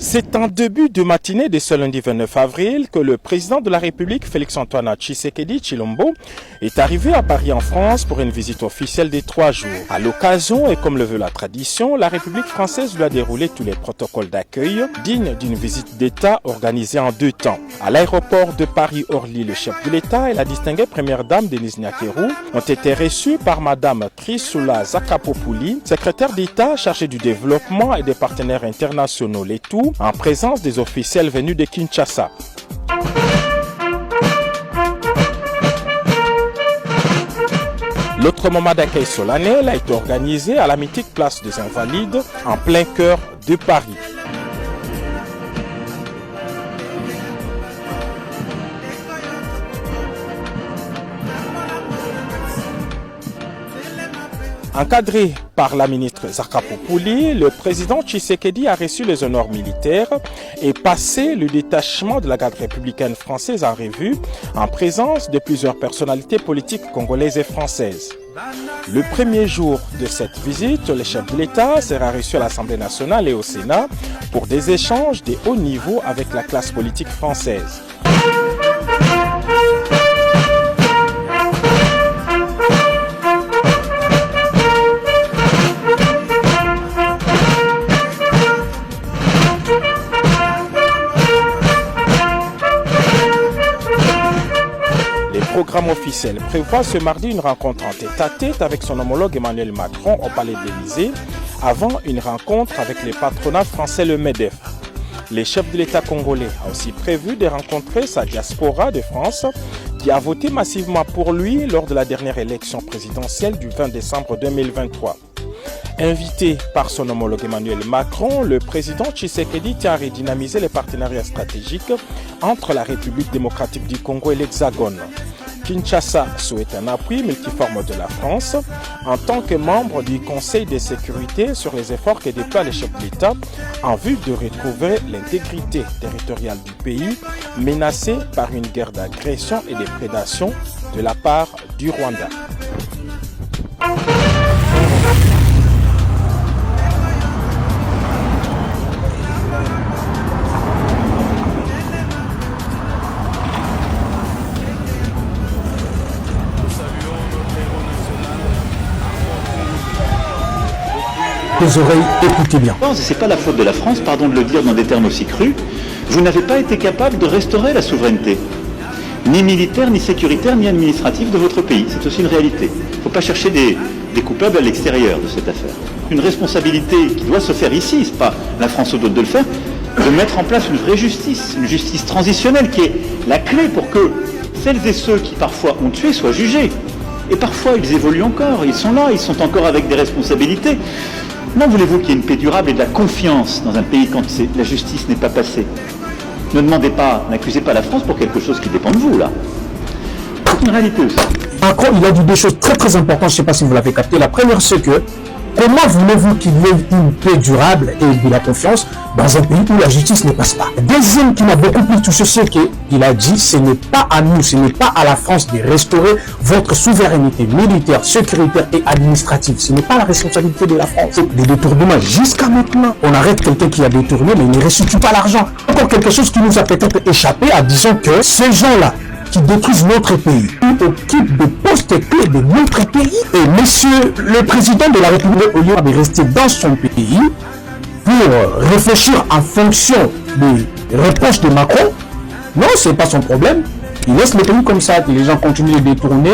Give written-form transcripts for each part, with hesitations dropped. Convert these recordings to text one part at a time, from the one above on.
C'est en début de matinée de ce lundi 29 avril que le président de la République, Félix-Antoine Tshisekedi Tshilombo, est arrivé à Paris en France pour une visite officielle de 3 jours. À l'occasion, et comme le veut la tradition, la République française lui a déroulé tous les protocoles d'accueil dignes d'une visite d'État organisée en 2 temps. À l'aéroport de Paris-Orly, le chef de l'État et la distinguée première dame Denise Nyakeru ont été reçus par Madame Chrysoula Zakapopoulis, secrétaire d'État chargée du développement et des partenaires internationaux, les tout en présence des officiels venus de Kinshasa. L'autre moment d'accueil solennel a été organisé à la mythique place des Invalides, en plein cœur de Paris. Encadré par la ministre Zakapopoulis, le président Tshisekedi a reçu les honneurs militaires et passé le détachement de la garde républicaine française en revue en présence de plusieurs personnalités politiques congolaises et françaises. Le premier jour de cette visite, le chef de l'État sera reçu à l'Assemblée nationale et au Sénat pour des échanges de haut niveau avec la classe politique française. Le programme officiel prévoit ce mardi une rencontre en tête-à-tête avec son homologue Emmanuel Macron au Palais de l'Élysée, avant une rencontre avec les patronats français, le MEDEF. Le chef de l'État congolais a aussi prévu de rencontrer sa diaspora de France qui a voté massivement pour lui lors de la dernière élection présidentielle du 20 décembre 2023. Invité par son homologue Emmanuel Macron, le président Tshisekedi tient à redynamiser les partenariats stratégiques entre la République démocratique du Congo et l'Hexagone. Kinshasa souhaite un appui multiforme de la France en tant que membre du Conseil de sécurité sur les efforts que déploie le chef de l'État en vue de retrouver l'intégrité territoriale du pays menacée par une guerre d'agression et de prédation de la part du Rwanda. Les oreilles, écoutez bien. Ce n'est pas la faute de la France, pardon de le dire dans des termes aussi crus, vous n'avez pas été capable de restaurer la souveraineté, ni militaire, ni sécuritaire, ni administrative de votre pays. C'est aussi une réalité. Il ne faut pas chercher des coupables à l'extérieur de cette affaire. Une responsabilité qui doit se faire ici, ce n'est pas la France ou d'autres de le faire, de mettre en place une vraie justice, une justice transitionnelle qui est la clé pour que celles et ceux qui parfois ont tué soient jugés. Et parfois ils évoluent encore, ils sont là, ils sont encore avec des responsabilités. Comment voulez-vous qu'il y ait une paix durable et de la confiance dans un pays quand la justice n'est pas passée? Ne demandez pas, n'accusez pas la France pour quelque chose qui dépend de vous, là. C'est une réalité aussi. Macron, il a dit 2 choses très importantes, je ne sais pas si vous l'avez capté. La première, c'est que comment voulez-vous qu'il y ait une paix durable et de la confiance dans un pays où la justice ne passe pas? Deuxième qui m'a beaucoup plus touché, c'est qu'il a dit ce n'est pas à nous, ce n'est pas à la France de restaurer votre souveraineté militaire, sécuritaire et administrative. Ce n'est pas la responsabilité de la France. Des détournements, jusqu'à maintenant, on arrête quelqu'un qui a détourné mais il ne restitue pas l'argent. Encore quelque chose qui nous a peut-être échappé en disant que ces gens-là qui détruisent notre pays, qui occupent des postes clés de notre pays. Et monsieur le président de la République, au lieu de rester dans son pays pour réfléchir en fonction des reproches de Macron, non, c'est pas son problème. Il laisse le pays comme ça, que les gens continuent de détourner,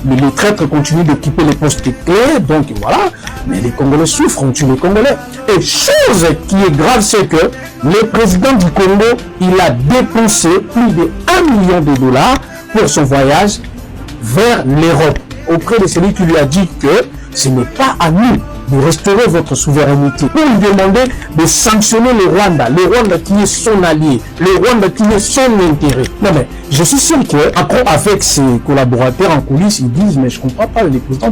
mais les traîtres continuent d'occuper les postes clés, donc voilà. Mais les Congolais souffrent, on tue les Congolais. Et chose qui est grave, c'est que le président du Congo, il a dépensé plus de 1 million de dollars pour son voyage vers l'Europe, auprès de celui qui lui a dit que ce n'est pas à nous de restaurer votre souveraineté, pour lui demander de sanctionner le Rwanda qui est son allié, le Rwanda qui est son intérêt. Non mais, je suis sûr qu'après, avec ses collaborateurs en coulisses, ils disent, mais je ne comprends pas, le président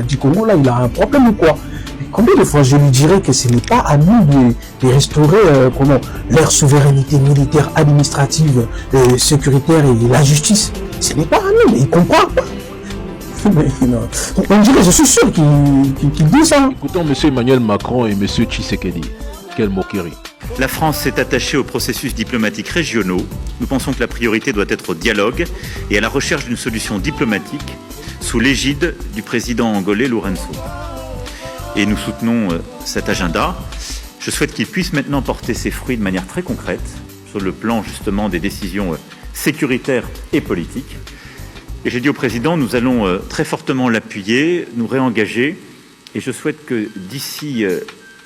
du Congo, là, il a un problème ou quoi? Combien de fois je lui dirais que ce n'est pas à nous de restaurer leur souveraineté militaire, administrative, sécuritaire et la justice? Ce n'est pas à nous, mais il comprend pas. On dirait, je suis sûr qu'il dit ça. Écoutons M. Emmanuel Macron et M. Tshisekedi. Quelle moquerie. La France s'est attachée aux processus diplomatiques régionaux. Nous pensons que la priorité doit être au dialogue et à la recherche d'une solution diplomatique sous l'égide du président angolais Lourenço. Et nous soutenons cet agenda. Je souhaite qu'il puisse maintenant porter ses fruits de manière très concrète sur le plan justement des décisions sécuritaires et politiques. Et j'ai dit au président, nous allons très fortement l'appuyer, nous réengager. Et je souhaite que d'ici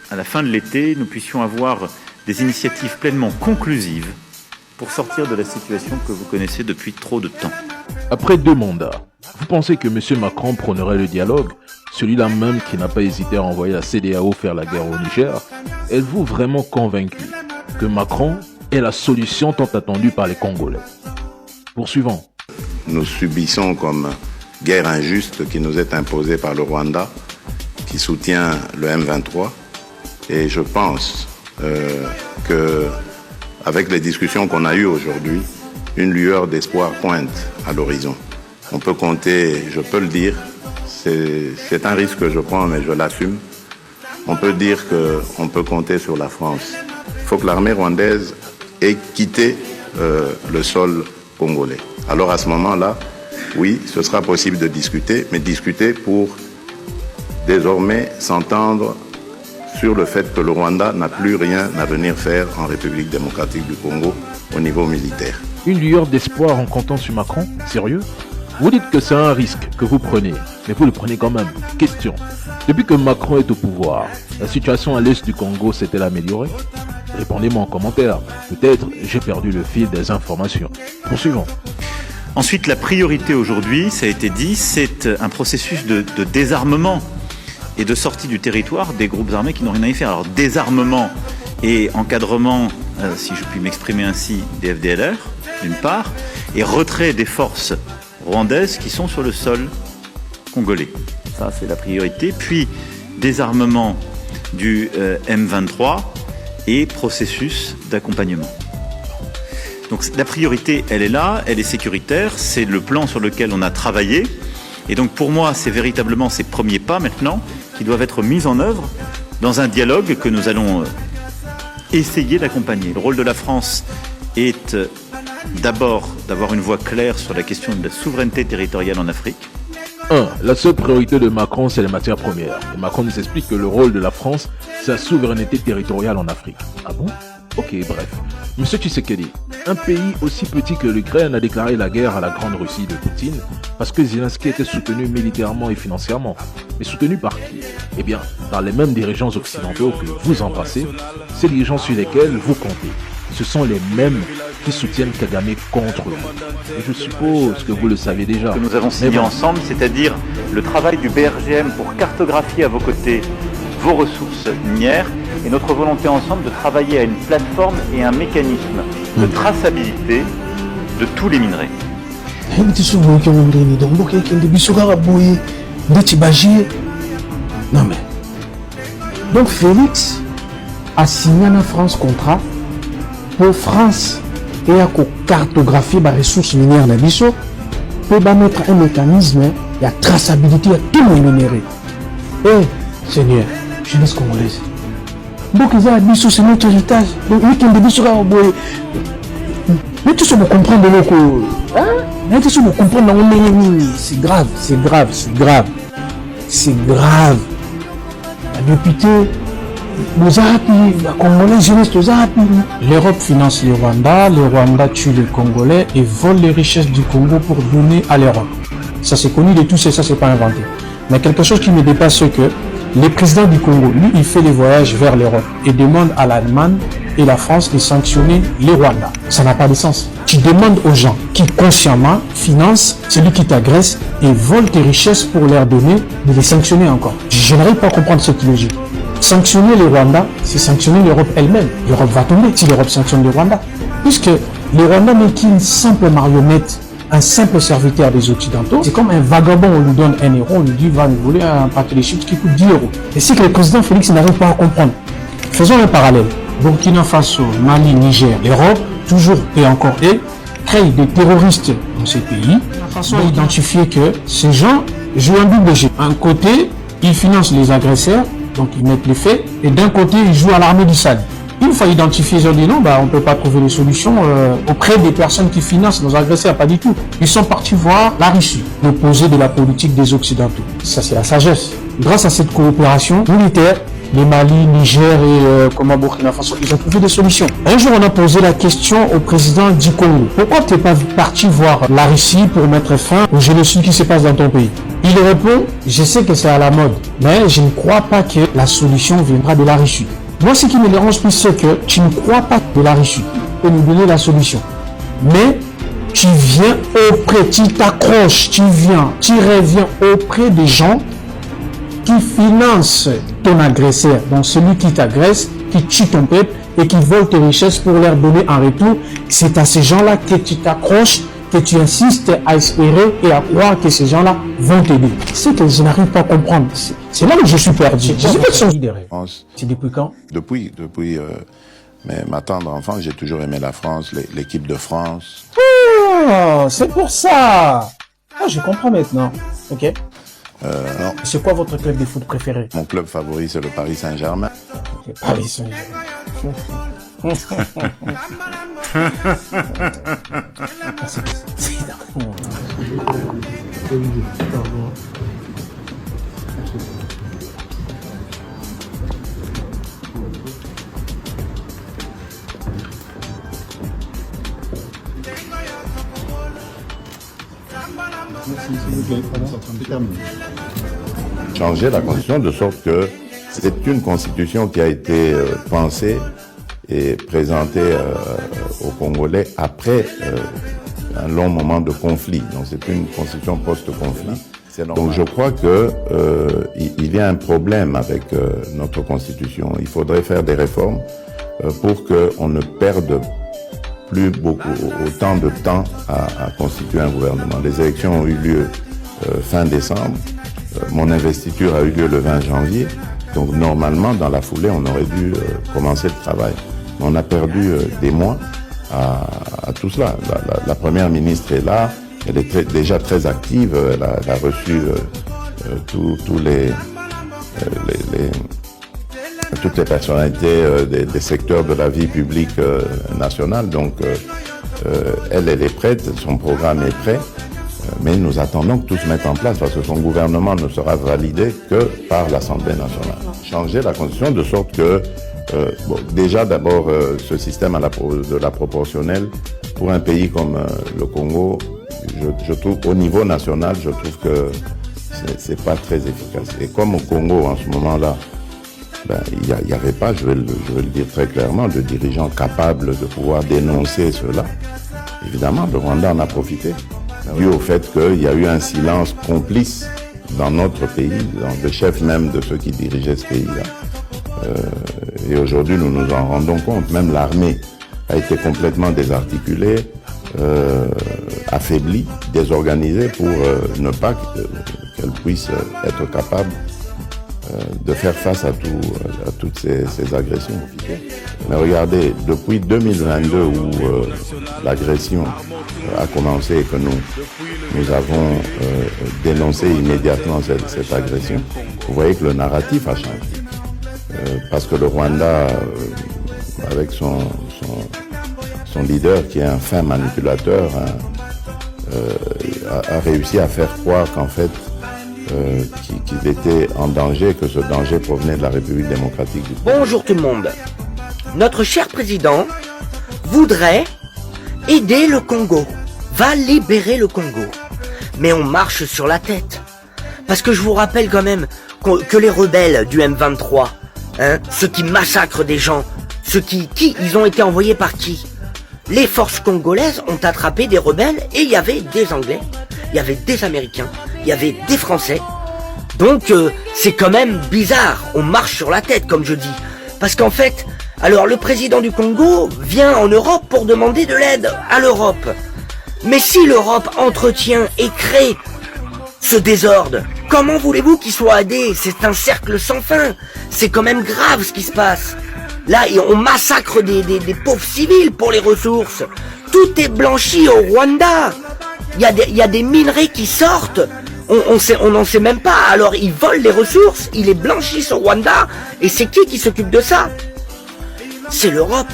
à la fin de l'été, nous puissions avoir des initiatives pleinement conclusives pour sortir de la situation que vous connaissez depuis trop de temps. Après 2 mandats, vous pensez que M. Macron prônerait le dialogue, celui-là même qui n'a pas hésité à envoyer la CEDEAO faire la guerre au Niger? Êtes-vous vraiment convaincu que Macron est la solution tant attendue par les Congolais? Poursuivons. Nous subissons comme guerre injuste qui nous est imposée par le Rwanda, qui soutient le M23. Et je pense qu'avec les discussions qu'on a eues aujourd'hui, une lueur d'espoir pointe à l'horizon. On peut compter, je peux le dire, c'est un risque que je prends, mais je l'assume. On peut dire qu'on peut compter sur la France. Il faut que l'armée rwandaise ait quitté le sol congolais. Alors à ce moment-là, oui, ce sera possible de discuter, mais discuter pour désormais s'entendre sur le fait que le Rwanda n'a plus rien à venir faire en République démocratique du Congo au niveau militaire. Une lueur d'espoir en comptant sur Macron? Sérieux? Vous dites que c'est un risque que vous prenez, mais vous le prenez quand même. Question. Depuis que Macron est au pouvoir, la situation à l'est du Congo s'est-elle améliorée? Répondez-moi en commentaire. Peut-être j'ai perdu le fil des informations. Poursuivons. Ensuite, la priorité aujourd'hui, ça a été dit, c'est un processus de désarmement et de sortie du territoire des groupes armés qui n'ont rien à y faire. Alors, désarmement et encadrement, si je puis m'exprimer ainsi, des FDLR, d'une part, et retrait des forces rwandaises qui sont sur le sol congolais. Ça, c'est la priorité. Puis, désarmement du M23 et processus d'accompagnement. Donc la priorité, elle est là, elle est sécuritaire, c'est le plan sur lequel on a travaillé. Et donc pour moi, c'est véritablement ces premiers pas maintenant qui doivent être mis en œuvre dans un dialogue que nous allons essayer d'accompagner. Le rôle de la France est d'abord d'avoir une voix claire sur la question de la souveraineté territoriale en Afrique. 1. La seule priorité de Macron, c'est les matières premières. Et Macron nous explique que le rôle de la France, c'est la souveraineté territoriale en Afrique. Ah bon? Ok, bref. Monsieur Tshisekedi, un pays aussi petit que l'Ukraine a déclaré la guerre à la grande Russie de Poutine parce que Zelensky était soutenu militairement et financièrement. Mais soutenu par qui? Eh bien, par les mêmes dirigeants occidentaux que vous embrassez, ces dirigeants sur lesquels vous comptez. Ce sont les mêmes qui soutiennent Kagame contre vous. Et je suppose que vous le savez déjà. Que nous avons signé ensemble, c'est-à-dire le travail du BRGM pour cartographier à vos côtés vos ressources minières et notre volonté ensemble de travailler à une plateforme et un mécanisme de traçabilité de tous les minerais. Non mais. Donc Félix a signé en France contrat pour France et à cartographier les ressources minières de Bisso pour mettre un mécanisme de traçabilité à tous les minéraux. Eh, Seigneur, jeunesse congolaise. Donc ils ont Bisso, c'est notre héritage. Donc nous qui avons Bisso, mais tu sais comprendre le hein? Mais tu sais comprendre c'est grave, c'est grave, c'est grave. C'est grave. La députée, l'Europe finance le Rwanda tue les Congolais et vole les richesses du Congo pour donner à l'Europe. Ça c'est connu de tous et ça c'est pas inventé. Mais quelque chose qui me dépasse, c'est que le président du Congo, lui, il fait les voyages vers l'Europe et demande à l'Allemagne et la France de sanctionner les Rwandais. Ça n'a pas de sens. Tu demandes aux gens qui consciemment financent celui qui t'agresse et vole tes richesses pour leur donner de les sanctionner encore. Je n'arrive pas à comprendre cette logique. Sanctionner les Rwandais, c'est sanctionner l'Europe elle-même. L'Europe va tomber si l'Europe sanctionne les Rwandais. Puisque les Rwandais n'est qu'une simple marionnette, un simple serviteur des Occidentaux. C'est comme un vagabond, on lui donne 1 euro, on lui dit va nous voler un paquet de chips qui coûte 10 euros. Et c'est que le président Félix n'arrive pas à comprendre. Faisons un parallèle. Burkina Faso, Mali, Niger, l'Europe, toujours et encore crée des terroristes dans ces pays. La façon d'identifier que ces gens jouent un double jeu. Un côté, ils financent les agresseurs, donc ils mettent les faits, et d'un côté, ils jouent à l'armée du Sahel. Une une fois identifiés, ils ont dit non, on ne peut pas trouver les solutions auprès des personnes qui financent nos agresseurs, pas du tout. Ils sont partis voir la Russie, l'opposé de la politique des Occidentaux. Ça, c'est la sagesse. Grâce à cette coopération militaire, les Mali, Niger et Burkina Faso, ils ont trouvé des solutions. Un jour, on a posé la question au président du Congo. Pourquoi tu n'es pas parti voir la Russie pour mettre fin au génocide qui se passe dans ton pays? Il répond, je sais que c'est à la mode, mais je ne crois pas que la solution viendra de la Russie. Moi, ce qui me dérange plus, c'est que tu ne crois pas de la Russie pour nous donner la solution. Mais tu viens auprès, tu t'accroches, tu reviens auprès des gens qui financent ton agresseur, donc celui qui t'agresse, qui tue ton peuple et qui vole tes richesses pour leur donner en retour. C'est à ces gens-là que tu t'accroches, que tu insistes à espérer et à croire que ces gens-là vont t'aider. C'est que je n'arrive pas à comprendre. C'est là où je suis perdu. Je suis pas son idée. C'est depuis quand? Depuis ma tendre enfance, j'ai toujours aimé la France, l'équipe de France. Oh, c'est pour ça. Ah, je comprends maintenant. Ok. C'est quoi votre club de foot préféré? Mon club favori, c'est le Paris Saint-Germain. Okay, Paris Saint-Germain. Changer la constitution de sorte que c'est une constitution qui a été pensée et présentée aux Congolais après un long moment de conflit. Donc c'est une constitution post-conflit. Donc je crois que il y a un problème avec notre constitution. Il faudrait faire des réformes pour qu'on ne perde plus autant de temps à constituer un gouvernement. Les élections ont eu lieu fin décembre. Mon investiture a eu lieu le 20 janvier. Donc normalement, dans la foulée, on aurait dû commencer le travail. Mais on a perdu des mois à tout cela. La première ministre est là. Elle est déjà très active. Elle a reçu toutes les personnalités des secteurs de la vie publique nationale. Donc, elle est prête, son programme est prêt, mais nous attendons que tout se mette en place parce que son gouvernement ne sera validé que par l'Assemblée nationale. Changer la Constitution de sorte que, déjà d'abord, ce système de la proportionnelle, pour un pays comme le Congo, je trouve, au niveau national, je trouve que c'est pas très efficace. Et comme au Congo, en ce moment-là, il n'y avait pas, je vais le dire très clairement, de dirigeants capables de pouvoir dénoncer cela. Évidemment, le Rwanda en a profité, dû au fait qu'il y a eu un silence complice dans notre pays, dans le chef même de ceux qui dirigeaient ce pays-là. Et aujourd'hui, nous nous en rendons compte. Même l'armée a été complètement désarticulée, affaiblie, désorganisée pour ne pas qu'elle puisse être capable de faire face à toutes ces agressions. Mais regardez, depuis 2022 où l'agression a commencé et que nous avons dénoncé immédiatement cette agression, vous voyez que le narratif a changé. Parce que le Rwanda, avec son leader qui est un fin manipulateur, a réussi à faire croire qu'en fait, qu'il était en danger, que ce danger provenait de la République démocratique du Congo. Bonjour tout le monde. Notre cher président voudrait aider le Congo, va libérer le Congo. Mais on marche sur la tête. Parce que je vous rappelle quand même que les rebelles du M23, ceux qui massacrent des gens, ils ont été envoyés par qui? Les forces congolaises ont attrapé des rebelles et il y avait des Anglais, il y avait des Américains, il y avait des Français. Donc c'est quand même bizarre, on marche sur la tête comme je dis. Parce qu'en fait, alors le président du Congo vient en Europe pour demander de l'aide à l'Europe. Mais si l'Europe entretient et crée ce désordre, comment voulez-vous qu'il soit aidé? C'est un cercle sans fin, c'est quand même grave ce qui se passe. Là, on massacre des pauvres civils pour les ressources. Tout est blanchi au Rwanda. Il y a des minerais qui sortent. On n'en sait même pas. Alors, ils volent les ressources, ils les blanchissent au Rwanda. Et c'est qui s'occupe de ça? c'est l'Europe,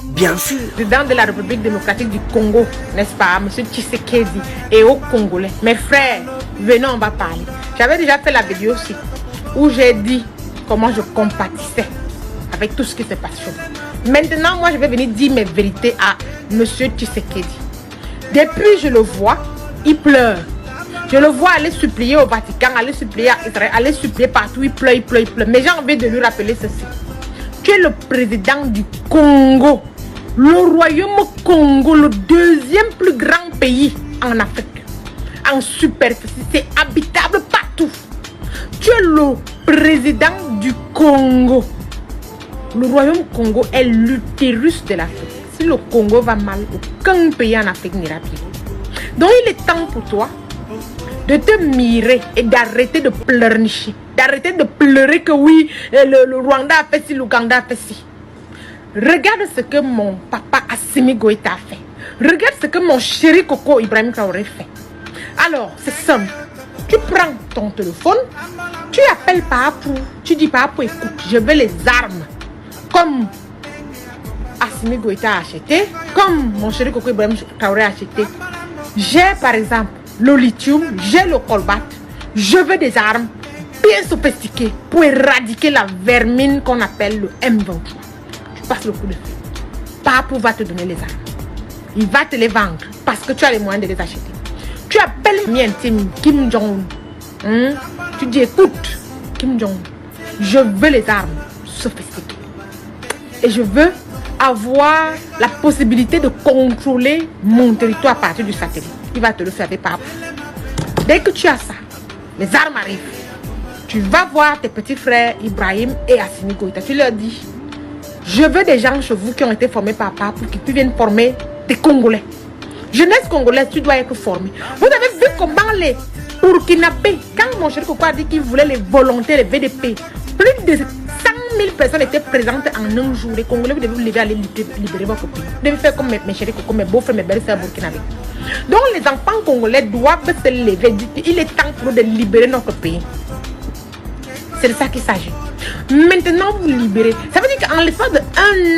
bien sûr. Président de la République démocratique du Congo, n'est-ce pas, M. Tshisekedi, et aux Congolais. Mes frères, venez, on va parler. J'avais déjà fait la vidéo aussi, où j'ai dit comment je compatissais avec tout ce qui se passe chez nous. Maintenant, moi, je vais venir dire mes vérités à M. Tshisekedi. Depuis, je le vois, il pleure. Je le vois aller supplier au Vatican, aller supplier à Israël, aller supplier partout, il pleure, il pleure, il pleure. Mais j'ai envie de lui rappeler ceci. Tu es le président du Congo, le royaume Congo, le deuxième plus grand pays en Afrique, en superficie, c'est habitable partout. Tu es le président du Congo. Le royaume Congo est l'utérus de l'Afrique. Si le Congo va mal, aucun pays en Afrique n'ira bien. Donc il est temps pour toi de te mirer et d'arrêter de pleurnicher. D'arrêter de pleurer que oui, le Rwanda a fait ci, l'Ouganda a fait ci. Regarde ce que mon papa Assimi Goïta a fait. Regarde ce que mon chéri Coco Ibrahim Traoré fait. Alors, c'est simple. Tu prends ton téléphone, tu appelles Papou, tu dis Papou, écoute, je veux les armes. Comme Assimi Goïta a acheté, comme mon chéri Coco Ibrahim Traoré a acheté. J'ai par exemple le lithium, j'ai le cobalt, je veux des armes bien sophistiquées pour éradiquer la vermine qu'on appelle le M23. Tu passes le coup de fil. Papou va te donner les armes. Il va te les vendre parce que tu as les moyens de les acheter. Tu appelles mi intime Kim Jong-un. Tu dis écoute, Kim Jong, je veux les armes sophistiquées. Et je veux avoir la possibilité de contrôler mon territoire à partir du satellite. Il va te le faire avec Papou. Dès que tu as ça, les armes arrivent. Tu vas voir tes petits frères Ibrahim et Assimi Goïta. Tu leur dis, je veux des gens chez vous qui ont été formés par Papou pour qu'ils viennent former des Congolais. Jeunesse congolaise, tu dois être formé. Vous avez vu comment les Burkinabés, quand mon cher Coco a dit qu'il voulait les volontaires, les VDP, plus de 100 000 personnes étaient présentes en un jour. Les Congolais, vous devez vous lever à aller libérer votre pays. Vous devez faire comme mes chéris Coco, mes beaux-frères, mes belles-sœurs burkinabés. Donc les enfants congolais doivent se lever. Il est temps pour eux de libérer notre pays. C'est de ça qu'il s'agit. Maintenant, vous libérez. Ça veut dire qu'en l'espace de 1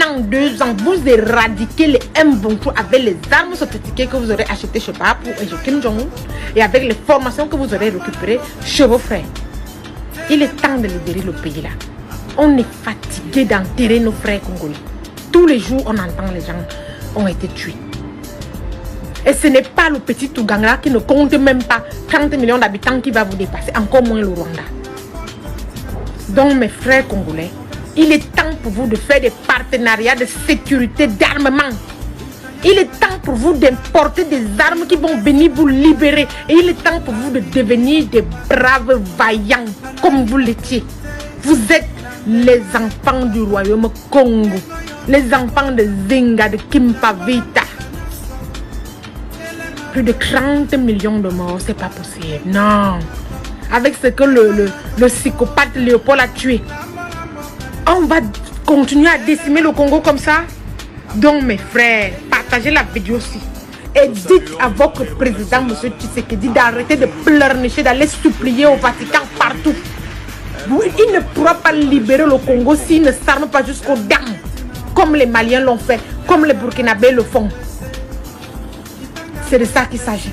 an, 2 ans, vous éradiquez les M23 avec les armes sophistiquées que vous aurez achetées chez Papou et chez Kim Jong-un et avec les formations que vous aurez récupérées chez vos frères. Il est temps de libérer le pays là. On est fatigué d'enterrer nos frères congolais. Tous les jours, on entend les gens ont été tués. Et ce n'est pas le petit Ouganda qui ne compte même pas 30 millions d'habitants qui va vous dépasser, encore moins le Rwanda. Donc mes frères congolais, il est temps pour vous de faire des partenariats de sécurité, d'armement. Il est temps pour vous d'importer des armes qui vont venir vous libérer. Et il est temps pour vous de devenir des braves vaillants comme vous l'étiez. Vous êtes les enfants du royaume Congo, les enfants de Zinga, de Kimpavita. Plus de 30 millions de morts, c'est pas possible. Non. Avec ce que le psychopathe Léopold a tué, on va continuer à décimer le Congo comme ça. Donc mes frères, partagez la vidéo aussi. Et dites à votre président, M. Tshisekedi, d'arrêter de pleurnicher, d'aller supplier au Vatican partout. Il ne pourra pas libérer le Congo s'il ne s'arme pas jusqu'aux dents, comme les Maliens l'ont fait, comme les Burkinabés le font. C'est de ça qu'il s'agit.